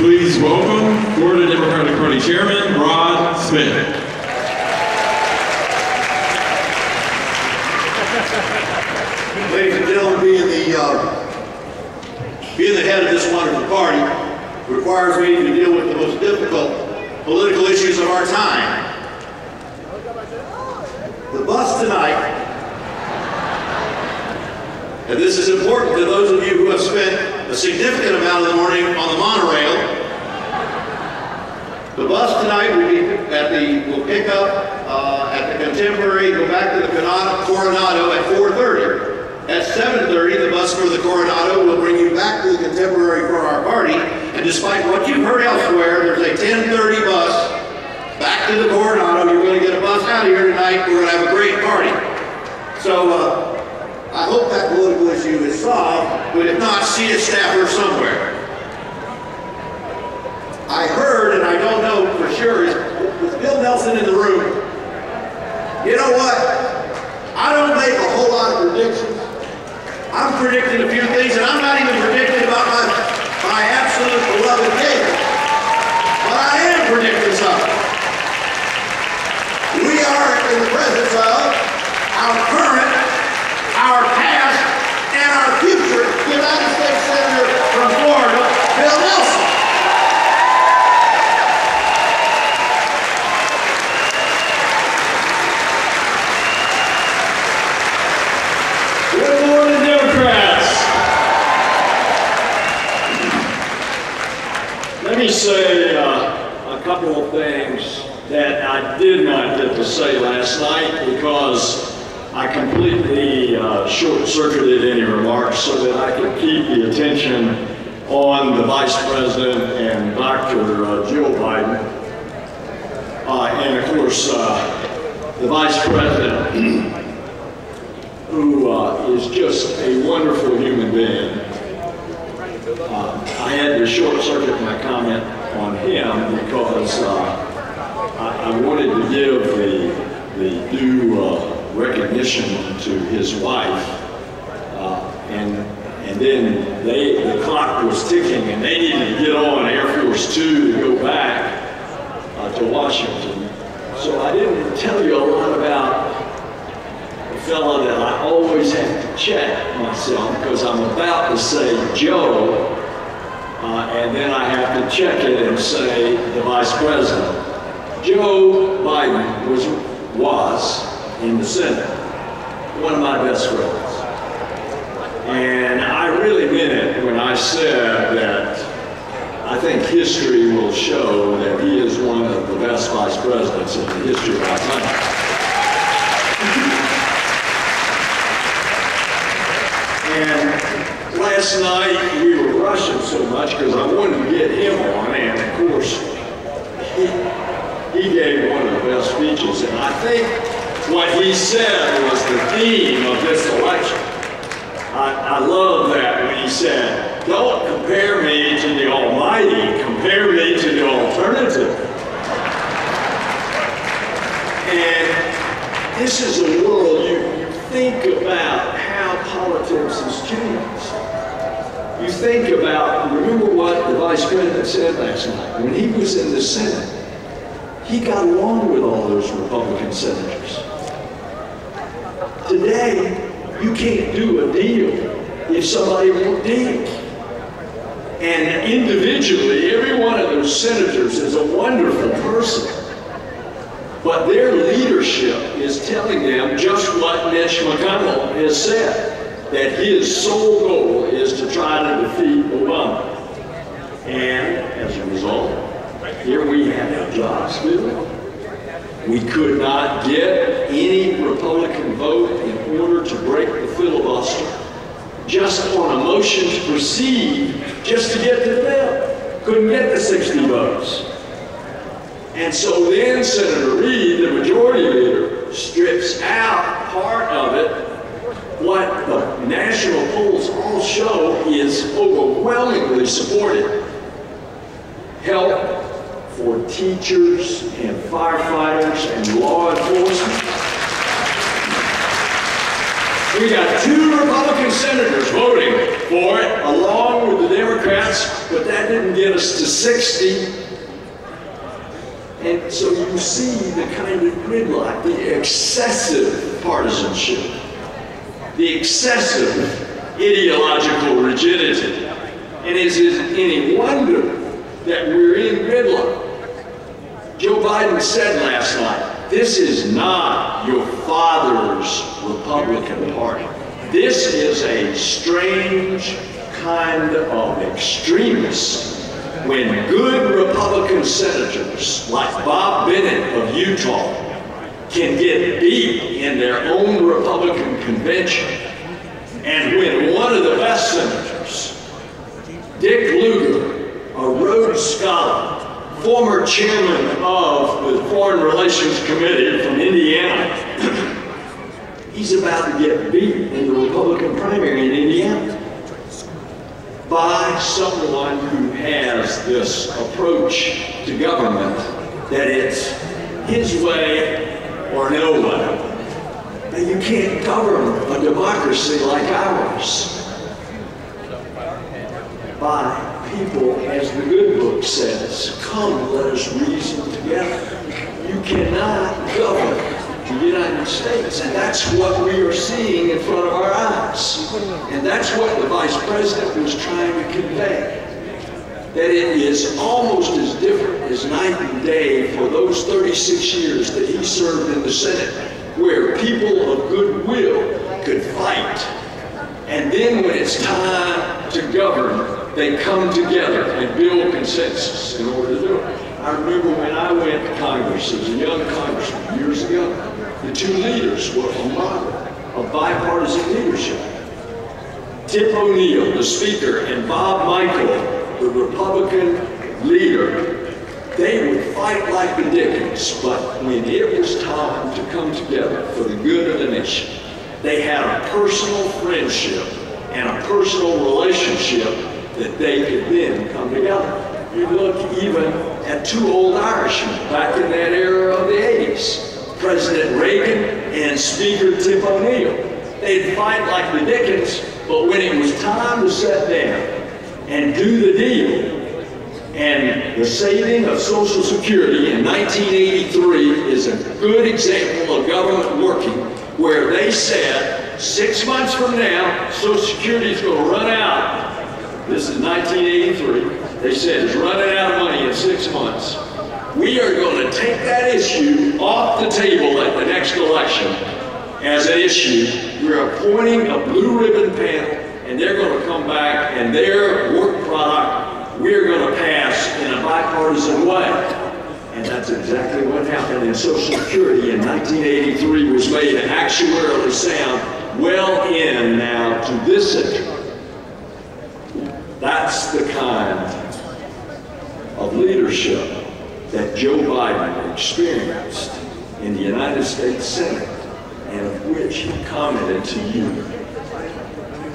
Please welcome Florida Democratic Party Chairman Rod Smith. Ladies and gentlemen, being the head of this wonderful party requires me to deal with the most difficult political issues of our time. The bus tonight, and this is important to those of you who have spent a significant amount of the morning on the monorail. The bus tonight will pick up at the Contemporary, go back to the Coronado at 4:30. At 7:30, the bus for the Coronado will bring you back to the Contemporary for our party. And despite what you've heard elsewhere, there's a 10:30 bus back to the Coronado. You're going to get a bus out of here tonight. We're going to have a great party. So I hope that political issue is solved, but if not, see a staffer somewhere. I heard, and I don't know for sure, is Bill Nelson in the room? You know what? I don't make a whole lot of predictions. I'm predicting a few things, and I'm not even predicting about my absolute beloved David. But I am predicting something. We are in the presence of our current, our past, and our future United States Senator from Florida, Bill Nelson. Good morning, Democrats. Let me say a couple of things that I did not get to say last night because I completely short-circuited any remarks so that I could keep the attention on the Vice President and Dr. Jill Biden. And of course, the Vice President, who is just a wonderful human being. I had to short-circuit my comment on him because I wanted to give the due recognition to his wife, and then the clock was ticking, and they needed to get on Air Force Two to go back to Washington. So I didn't tell you a lot about a fellow that I always have to check myself because I'm about to say Joe, and then I have to check it and say the Vice President. Joe Biden was in the Senate, one of my best friends. And I really meant it when I said that I think history will show that he is one of the best vice presidents in the history of our country. And last night we were rushing so much because I wanted to get him on, and of course he gave one of the best speeches, and I think what he said was the theme of this election. I love that when he said, "Don't compare me to the Almighty, compare me to the alternative." And this is a world, you think about how politics has changed. You think about, remember what the Vice President said last night. When he was in the Senate, he got along with all those Republican senators. Today, you can't do a deal if somebody won't deal. And individually, every one of those senators is a wonderful person. But their leadership is telling them just what Mitch McConnell has said, that his sole goal is to try to defeat Obama. And as a result, here we have a jobs bill. We could not get any Republican vote in order to break the filibuster, just on a motion to proceed, just to get the bill. Couldn't get the 60 votes. And so then Senator Reid, the majority leader, strips out part of it. What the national polls all show is overwhelmingly supported. Help for teachers and firefighters and law enforcement. We got 2 Republican senators voting for it, along with the Democrats, but that that didn't get us to 60. And so you see the kind of gridlock, the excessive partisanship, the excessive ideological rigidity. And is it any wonder that we're in gridlock? Joe Biden said last night, this is not your father's Republican Party. This is a strange kind of extremist. When good Republican senators like Bob Bennett of Utah can get beat in their own Republican convention, and when one of the best senators, Dick Lugar, a Rhodes Scholar, former chairman of the Foreign Relations Committee from Indiana, he's about to get beat in the Republican primary in Indiana by someone who has this approach to government that it's his way or no way. Now, you can't govern a democracy like ours by people, as the good book says, come, let us reason together. You cannot govern the United States, and that's what we are seeing in front of our eyes. And that's what the Vice President was trying to convey. That it is almost as different as night and day for those 36 years that he served in the Senate, where people of goodwill could fight. And then when it's time to govern, they come together and build consensus in order to do it. I remember when I went to Congress as a young congressman years ago, the two leaders were a model of bipartisan leadership. Tip O'Neill, the Speaker, and Bob Michel, the Republican leader, they would fight like the Dickens, but when it was time to come together for the good of the nation, they had a personal friendship and a personal relationship that they could then come together. You look even at two old Irishmen back in that era of the 80s, President Reagan and Speaker Tip O'Neill. They'd fight like the Dickens, but when it was time to sit down and do the deal, and the saving of Social Security in 1983 is a good example of government working, where they said 6 months from now, Social Security is going to run out. This is 1983. They said it's running out of money in 6 months. We are going to take that issue off the table at the next election as an issue. We're appointing a blue ribbon panel, and they're going to come back, and their work product we're going to pass in a bipartisan way. And that's exactly what happened. And Social Security in 1983 was made actuarially sound, well in now to this century. That's the kind of leadership that Joe Biden experienced in the United States Senate, and of which he commented to you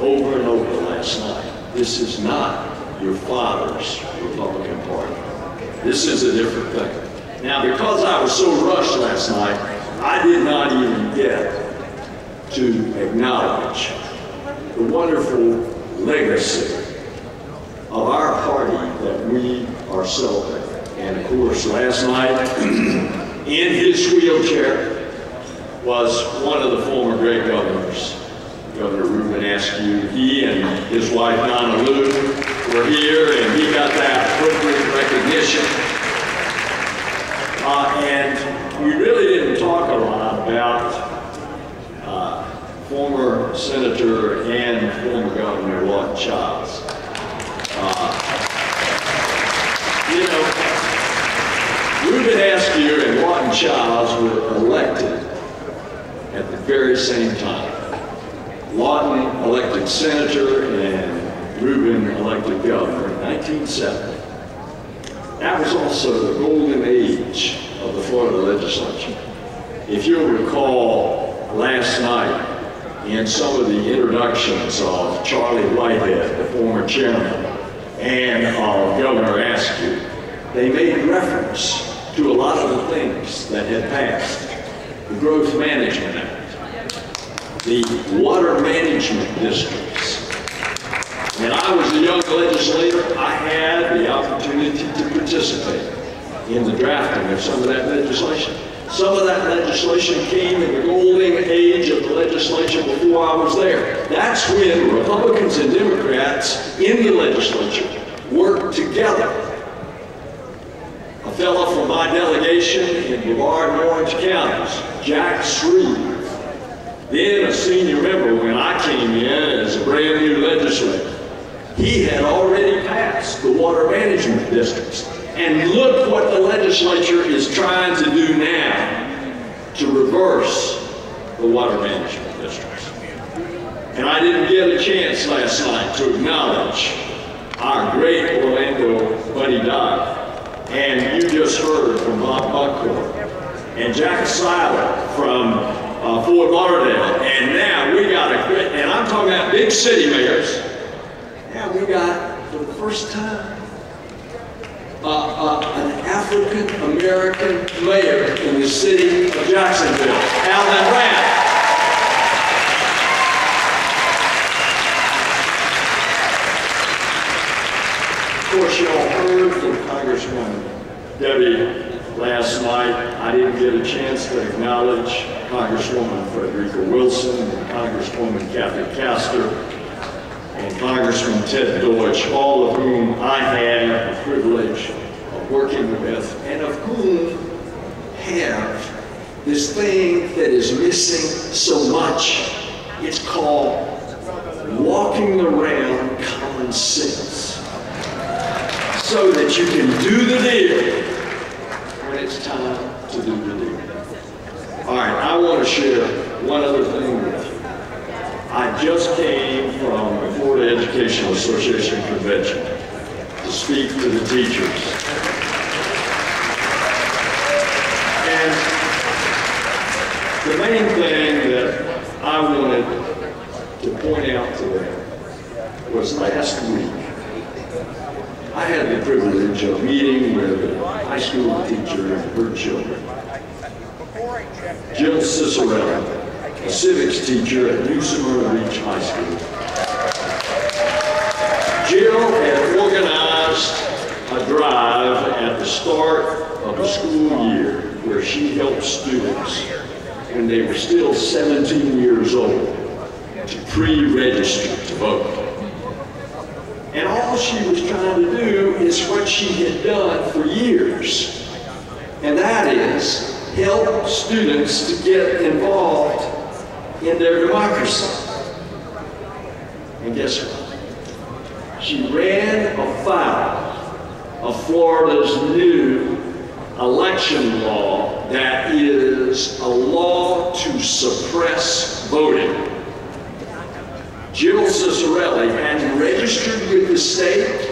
over and over last night. This is not your father's Republican Party. This is a different thing. Now, because I was so rushed last night, I did not even get to acknowledge the wonderful legacy of our party that we are celebrating. And of course, last night, in his wheelchair was one of the former great governors, Governor Reuben Askew. He and his wife, Donna Lou, were here, and he got that appropriate recognition. And we really didn't talk a lot about former Senator and former Governor Lawton Chiles. You know, Reuben Askew and Lawton Chiles were elected at the very same time. Lawton elected senator and Reuben elected governor in 1970. That was also the golden age of the Florida legislature. If you'll recall last night in some of the introductions of Charlie Whitehead, the former chairman, and of Governor Askew, they made reference to a lot of the things that had passed. The Growth Management Act, the water management districts. When I was a young legislator, I had the opportunity to participate in the drafting of some of that legislation. Some of that legislation came in the golden age of the legislature before I was there. That's when Republicans and Democrats in the legislature worked together. A fellow from my delegation in Brevard and Orange counties, Jack Shreve, then a senior member when I came in as a brand new legislator, he had already passed the water management districts. And look what the legislature is trying to do now to reverse the water management districts. And I didn't get a chance last night to acknowledge our great Orlando Buddy Dodd. And you just heard from Bob Buckhorn and Jack Seiler from Fort Lauderdale. And now we got and I'm talking about big city mayors. Now we got, for the first time, an African-American mayor in the city of Jacksonville, Alan Rapp. Of course, y'all heard from Congresswoman Debbie last night. I didn't get a chance to acknowledge Congresswoman Frederica Wilson and Congresswoman Kathy Castor and Congressman Ted Deutsch, all of whom I had the privilege of working with, and of whom have this thing that is missing so much. It's called walking around common sense, so that you can do the deal when it's time to do the deal. All right, I want to share one other thing with you. I just came from the Florida Educational Association convention to speak to the teachers. And the main thing that I wanted to point out to them was last week, I had the privilege of meeting with a high school teacher and her children, Jill Cicerelli, a civics teacher at New Smyrna Beach High School. Jill had organized a drive at the start of the school year where she helped students when they were still 17 years old to pre-register to vote. And all she was trying to do is what she had done for years, and that is help students to get involved in their democracy. And guess what? She ran afoul of Florida's new election law that is a law to suppress voting. Jill Cicerelli hadn't registered with the state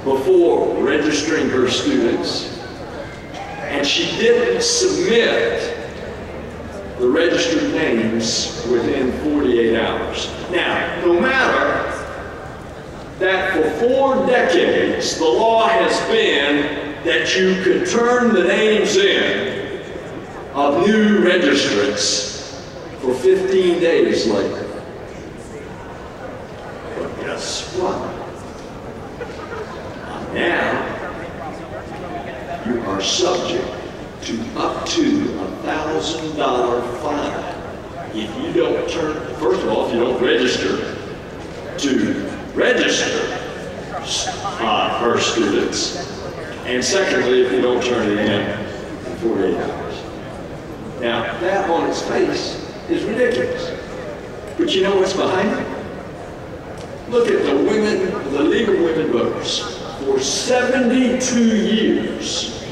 before registering her students, and she didn't submit the registered names within 48 hours. Now, no matter that for 4 decades, the law has been that you could turn the names in of new registrants for 15 days later. But guess what? Now, you are subject to up to $1,000 fine if you don't turn, first of all, if you don't register to register her students, and secondly, if you don't turn it in 48 hours. Now, that on its face is ridiculous. But you know what's behind it? Look at the women, the League of Women Voters. For 72 years,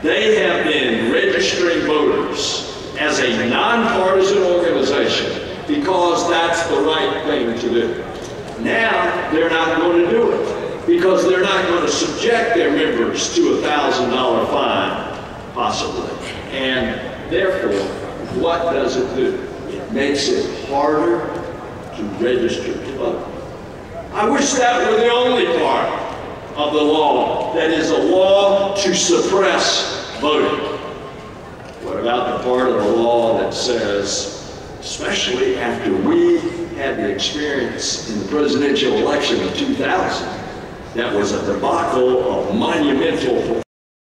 they have been registering voters as a nonpartisan organization because that's the right thing to do. Now, they're not going to do it because they're not going to subject their members to a $1,000 fine, possibly. And therefore, what does it do? It makes it harder to register to vote. I wish that were the only part of the law that is a law to suppress voting. What about the part of the law that says especially after we had the experience in the presidential election of 2000. That was a debacle of